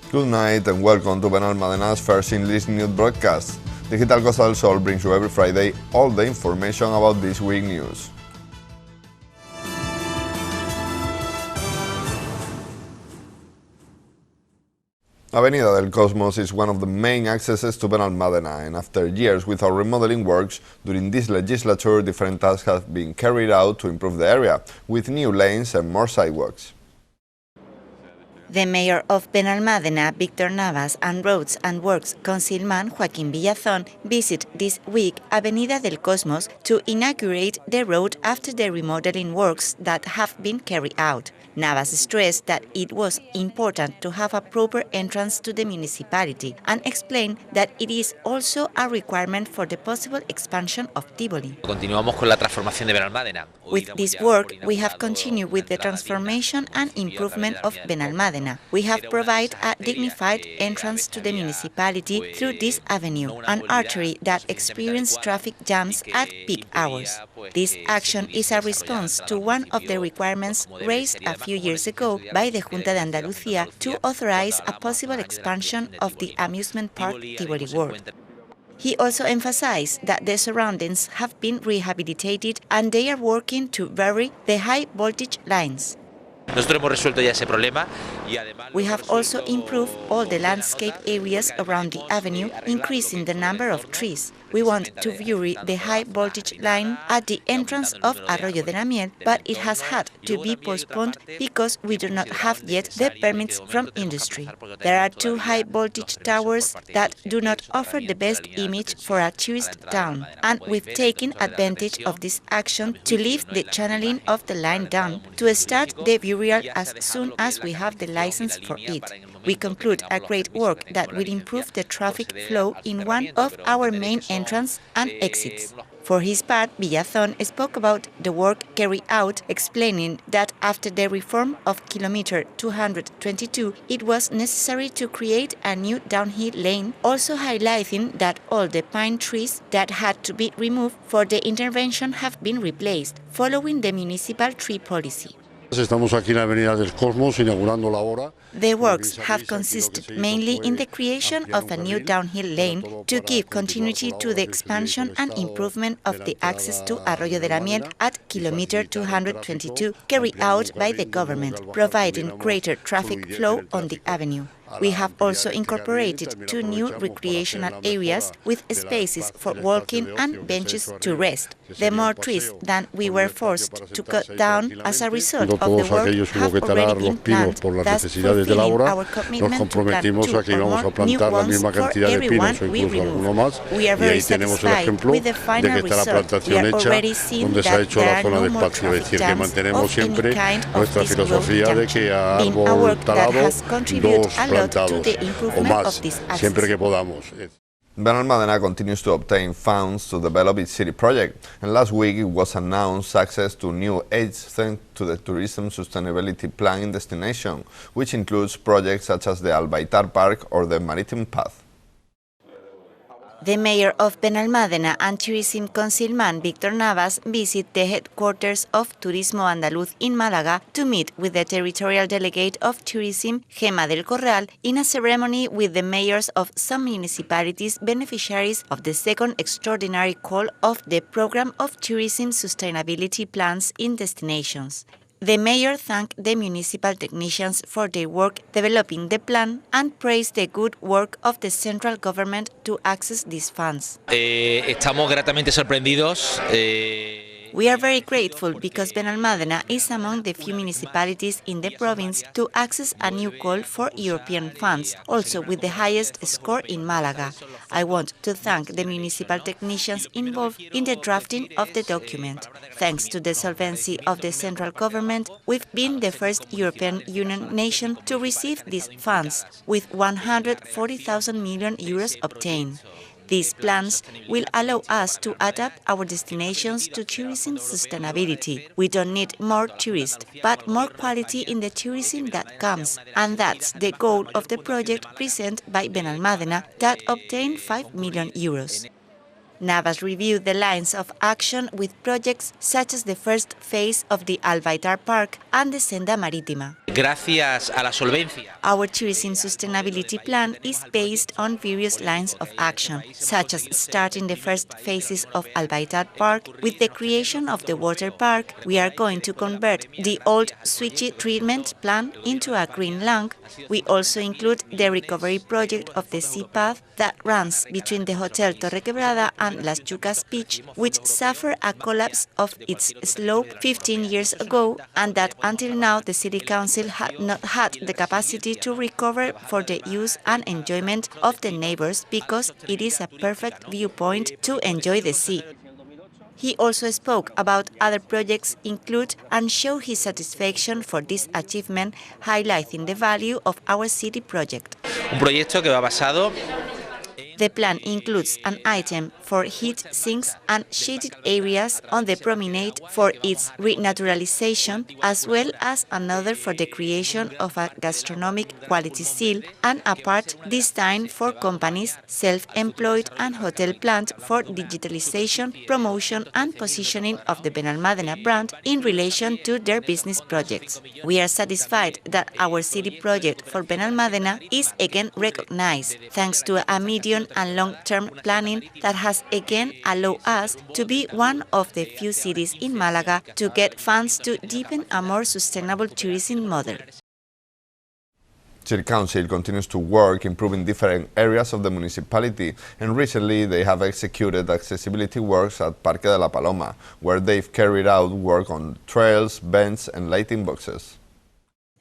Good night and welcome to Benalmádena's first English news broadcast. Digital Costa del Sol brings you every Friday all the information about this week's news. Avenida del Cosmos is one of the main accesses to Benalmádena, and after years without remodeling works, during this legislature different tasks have been carried out to improve the area, with new lanes and more sidewalks. The mayor of Benalmádena, Víctor Navas, and Roads and Works Councilman Joaquín Villazón visit this week Avenida del Cosmos to inaugurate the road after the remodeling works that have been carried out. Navas stressed that it was important to have a proper entrance to the municipality and explained that it is also a requirement for the possible expansion of Tivoli. Continuamos con la transformación de Benalmádena. With this work, we have continued with the transformation and improvement of Benalmádena. We have provided a dignified entrance to the municipality through this avenue, an artery that experiences traffic jams at peak hours. This action is a response to one of the requirements raised a few years ago by the Junta de Andalucía to authorize a possible expansion of the amusement park Tivoli World. He also emphasized that the surroundings have been rehabilitated and they are working to vary the high voltage lines. Nosotros hemos resuelto ya ese problema y además We have also improved all the landscape areas around the avenue, increasing the number of trees. We want to vary the high voltage line at the entrance of Arroyo de la Miel, but it has had to be postponed because we do not have yet the permits from industry. There are two high voltage towers that do not offer the best image for a tourist town, and we've taken advantage of this action to lift the channeling of the line down to start the burial as soon as we have the license for it. We conclude a great work that will improve the traffic flow in one of our main entrance and exits. For his part, Villazón spoke about the work carried out, explaining that after the reform of kilometer 222, it was necessary to create a new downhill lane, also highlighting that all the pine trees that had to be removed for the intervention have been replaced, following the municipal tree policy. Estamos aquí en la Avenida del Cosmos inaugurando la obra. The works have consisted mainly in the creation of a new downhill lane to give continuity to the expansion and improvement of the access to Arroyo de la Miel at kilometer 222, carried out by the government, providing greater traffic flow on the avenue. We have also incorporated two new recreational areas with spaces for walking and benches to rest. The more trees than we were forced to cut down as a result of the work have already been planted, thus fulfilling our commitment to plant two or more new ones for every one we remove. We are very satisfied with the final result. We are already seeing that there are no more traffic jams of any kind of this road junction, being a work that has contributed a lot to the improvement of this access. Benalmádena continues to obtain funds to develop its city project, and last week it was announced access to new aids thanks to the Tourism Sustainability Plan in destination, which includes projects such as the Albaitar Park or the Maritime Path. The mayor of Benalmádena and tourism councilman Víctor Navas visit the headquarters of Turismo Andaluz in Málaga to meet with the territorial delegate of tourism, Gema del Corral, in a ceremony with the mayors of some municipalities beneficiaries of the second extraordinary call of the Program of Tourism Sustainability Plans in Destinations. The mayor thanked the municipal technicians for their work developing the plan and praised the good work of the central government to access these funds. Estamos gratamente sorprendidos. We are very grateful because Benalmádena is among the few municipalities in the province to access a new call for European funds, also with the highest score in Málaga. I want to thank the municipal technicians involved in the drafting of the document. Thanks to the solvency of the central government, we've been the first European Union nation to receive these funds, with 140,000 million euros obtained. These plans will allow us to adapt our destinations to tourism sustainability. We don't need more tourists, but more quality in the tourism that comes, and that's the goal of the project presented by Benalmádena that obtained 5 million euros. Navas reviewed the lines of action with projects such as the first phase of the Albaitar Park and the Senda Marítima. Gracias a la solvencia. Our tourism sustainability plan is based on various lines of action, such as starting the first phases of Albaitar Park. With the creation of the water park, we are going to convert the old switchy treatment plant into a green lung. We also include the recovery project of the sea path that runs between the Hotel Torrequebrada and Las Chucas Beach, which suffered a collapse of its slope 15 years ago, and that until now the City Council had not had the capacity to recover for the use and enjoyment of the neighbors because it is a perfect viewpoint to enjoy the sea. He also spoke about other projects include and showed his satisfaction for this achievement, highlighting the value of our city project. Un proyecto que va basado. The plan includes an item for heat sinks and shaded areas on the promenade for its renaturalization, as well as another for the creation of a gastronomic quality seal, and a part destined for companies, self-employed and hotel plant for digitalization, promotion and positioning of the Benalmádena brand in relation to their business projects. We are satisfied that our city project for Benalmádena is again recognized, thanks to a medium and long-term planning that has again allowed us to be one of the few cities in Málaga to get funds to deepen a more sustainable tourism model. City Council continues to work improving different areas of the municipality, and recently they have executed accessibility works at Parque de la Paloma, where they've carried out work on trails, benches and lighting boxes.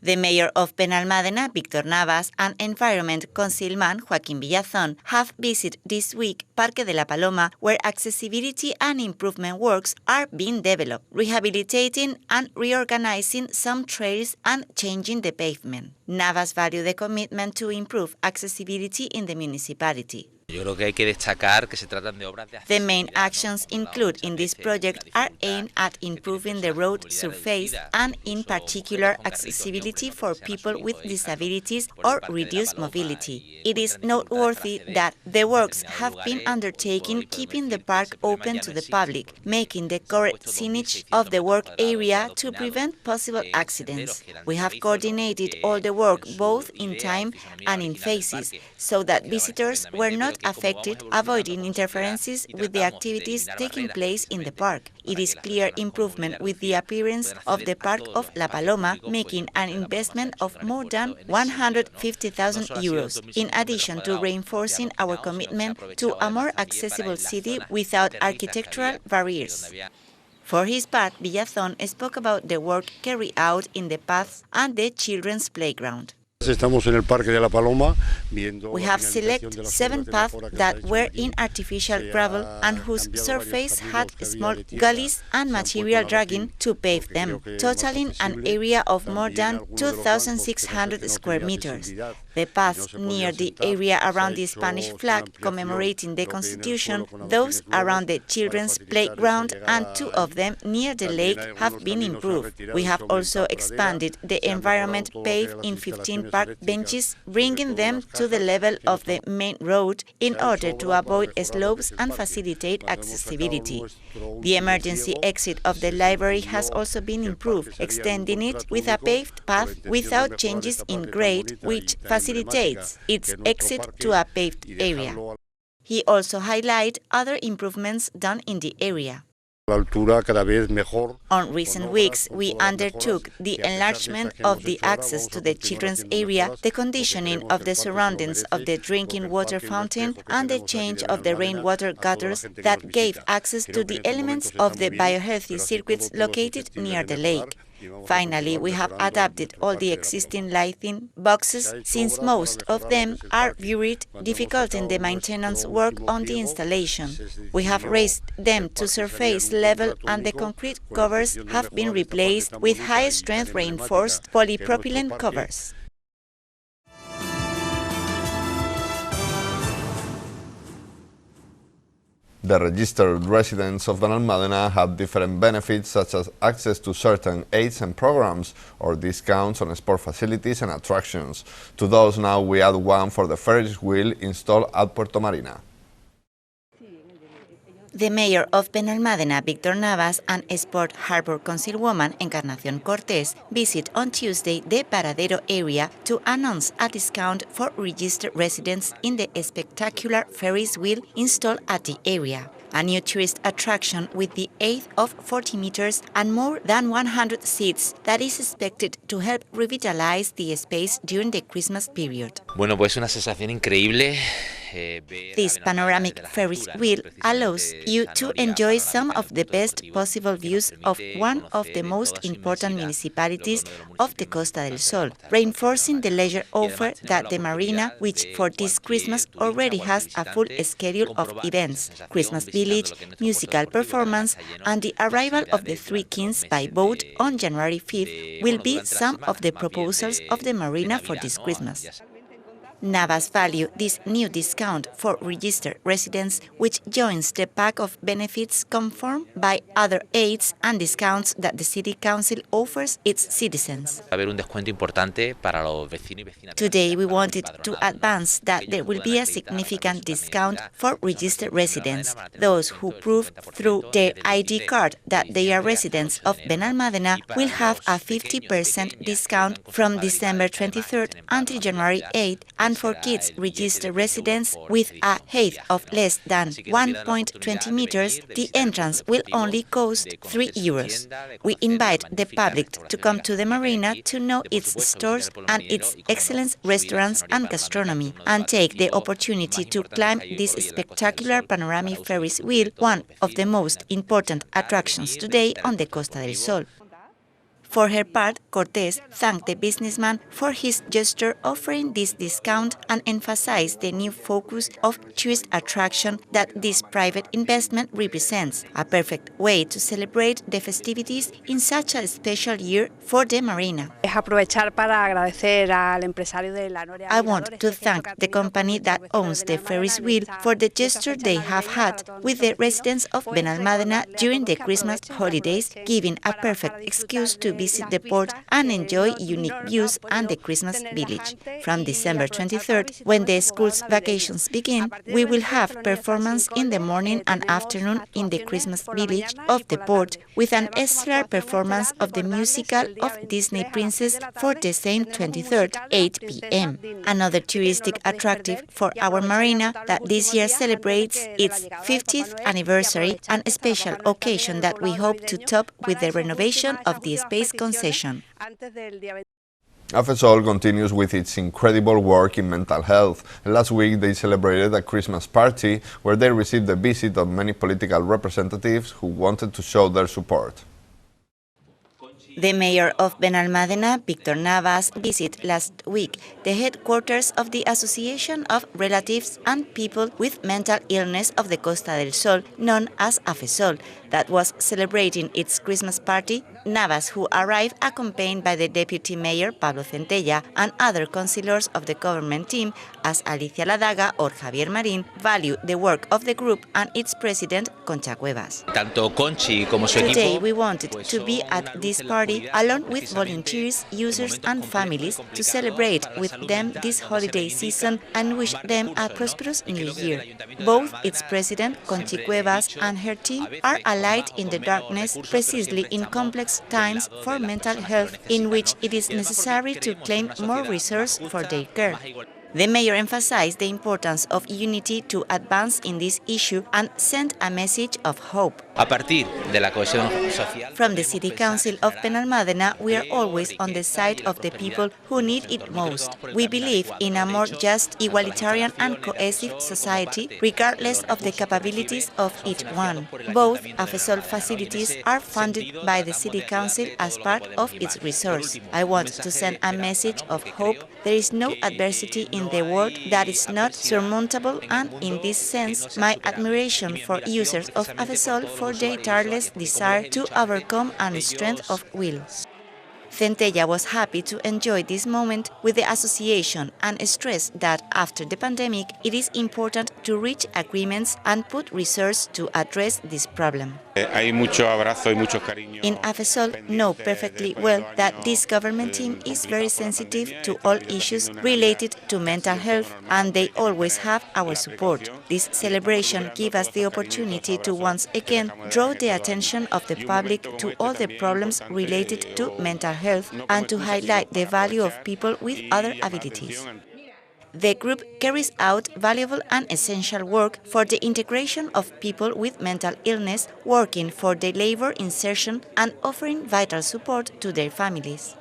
The Mayor of Benalmádena, Víctor Navas, and Environment Councilman Joaquín Villazón have visited this week Parque de la Paloma, where accessibility and improvement works are being developed, rehabilitating and reorganizing some trails and changing the pavement. Navas valued the commitment to improve accessibility in the municipality. Yo creo que hay que destacar que se tratan de obras de The main actions included in this project are aimed at improving the road surface and, in particular, accessibility for people with disabilities or reduced mobility. It is noteworthy that the works have been undertaken keeping the park open to the public, making the correct signage of the work area to prevent possible accidents. We have coordinated all the work both in time and in phases, so that visitors were not affected, avoiding interferences with the activities taking place in the park. It is clear improvement with the appearance of the Park of La Paloma, making an investment of more than 150,000 euros, in addition to reinforcing our commitment to a more accessible city without architectural barriers. For his part, Villazón spoke about the work carried out in the paths and the children's playground. Estamos en el Parque de la Paloma viendo. We have selected 7 paths that were in artificial gravel and whose surface had small gullies and material dragging to pave them, totaling an area of more than 2,600 square meters. The paths near the area around the Spanish flag commemorating the Constitution, those around the children's playground, and 2 of them near the lake have been improved. We have also expanded the environment paved in 15 park benches, bringing them to the level of the main road in order to avoid slopes and facilitate accessibility. The emergency exit of the library has also been improved, extending it with a paved path without changes in grade, which facilitates its exit to a paved area. He also highlighted other improvements done in the area. On recent weeks, we undertook the enlargement of the access to the children's area, the conditioning of the surroundings of the drinking water fountain, and the change of the rainwater gutters that gave access to the elements of the biohealthy circuits located near the lake. Finally, we have adapted all the existing lighting boxes, since most of them are buried, dificulting the maintenance work on the installation. We have raised them to surface level, and the concrete covers have been replaced with high-strength reinforced polypropylene covers. The registered residents of Benalmádena have different benefits, such as access to certain aids and programs or discounts on sport facilities and attractions. To those now we add one for the Ferris wheel installed at Puerto Marina. The mayor of Benalmádena, Víctor Navas, and Sport Harbor Councilwoman Encarnación Cortés visit on Tuesday the Paradero area to announce a discount for registered residents in the spectacular Ferris wheel installed at the area. A new tourist attraction with the height of 40 meters and more than 100 seats that is expected to help revitalize the space during the Christmas period. Bueno, pues una sensación increíble. This panoramic Ferris wheel allows you to enjoy some of the best possible views of one of the most important municipalities of the Costa del Sol, reinforcing the leisure offer that the marina, which for this Christmas already has a full schedule of events, Christmas Village, musical performance, and the arrival of the Three Kings by boat on January 5th will be some of the proposals of the marina for this Christmas. Navas value this new discount for registered residents, which joins the pack of benefits confirmed by other aids and discounts that the City Council offers its citizens. Today we wanted to advance that there will be a significant discount for registered residents, those who prove through their ID card that they are residents of Benalmádena will have a 50% discount from December 23rd until January 8th, and for kids registered residents with a height of less than 1.20 meters, the entrance will only cost €3. We invite the public to come to the marina to know its stores and its excellent restaurants and gastronomy, and take the opportunity to climb this spectacular panoramic Ferris wheel, one of the most important attractions today on the Costa del Sol. For her part, Cortés thanked the businessman for his gesture offering this discount and emphasized the new focus of tourist attraction that this private investment represents, a perfect way to celebrate the festivities in such a special year for the marina. I want to thank the company that owns the Ferris wheel for the gesture they have had with the residents of Benalmádena during the Christmas holidays, giving a perfect excuse to visit the port and enjoy unique views and the Christmas village. From December 23rd, when the school's vacations begin, we will have performance in the morning and afternoon in the Christmas village of the port, with an extra performance of the musical of Disney Princess for the same 23rd, 8 p.m. Another touristic attractive for our marina that this year celebrates its 50th anniversary, and a special occasion that we hope to top with the renovation of the space concession. AFESOL continues with its incredible work in mental health. Last week they celebrated a Christmas party where they received the visit of many political representatives who wanted to show their support. The mayor of Benalmádena, Víctor Navas, visited last week the headquarters of the Association of Relatives and People with Mental Illness of the Costa del Sol, known as AFESOL, that was celebrating its Christmas party. Navas, who arrived accompanied by the deputy mayor Pablo Centella and other councillors of the government team, as Alicia Ladaga or Javier Marín, value the work of the group and its president, Concha Cuevas. Today we wanted to be at this party along with volunteers, users and families to celebrate with them this holiday season and wish them a prosperous new year. Both its president, Concha Cuevas, and her team are a light in the darkness, precisely in complex times for mental health, in which it is necessary to claim more resources for their care. The mayor emphasized the importance of unity to advance in this issue and sent a message of hope. From the City Council of Benalmádena, we are always on the side of the people who need it most. We believe in a more just, egalitarian and cohesive society, regardless of the capabilities of each one. Both AFESOL facilities are funded by the City Council as part of its resource. I want to send a message of hope. There is no adversity in the world that is not surmountable, and in this sense, my admiration for users of AFESOL for their tireless desire to overcome and strength of will. Centella was happy to enjoy this moment with the association and stressed that after the pandemic, it is important to reach agreements and put resources to address this problem. Hay mucho abrazo y mucho cariño. In AFESOL know perfectly well that this government team is very sensitive to all issues related to mental health, and they always have our support. This celebration gives us the opportunity to once again draw the attention of the public to all the problems related to mental health and to highlight the value of people with other abilities. The group carries out valuable and essential work for the integration of people with mental illness, working for their labor insertion and offering vital support to their families.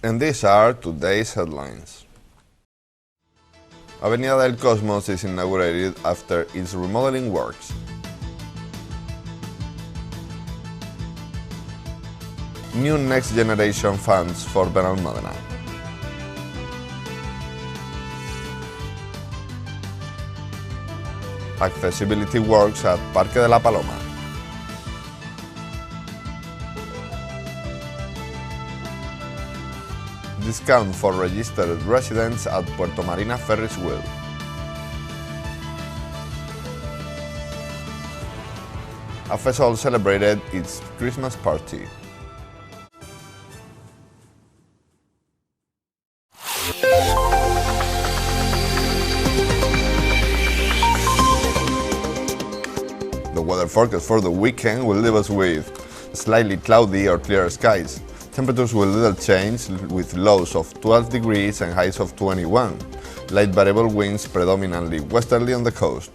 And these are today's headlines. Avenida del Cosmos is inaugurated after its remodeling works. New next generation funds for Benalmádena. Accessibility works at Parque de la Paloma. Discount for registered residents at Puerto Marina Ferris wheel. AFESOL celebrated its Christmas party. The weather forecast for the weekend will leave us with slightly cloudy or clear skies. Temperatures will little change, with lows of 12 degrees and highs of 21. Light variable winds predominantly westerly on the coast.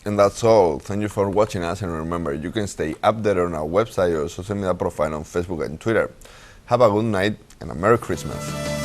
And that's all. Thank you for watching us, and remember, you can stay updated on our website or social media profile on Facebook and Twitter. Have a good night and a Merry Christmas.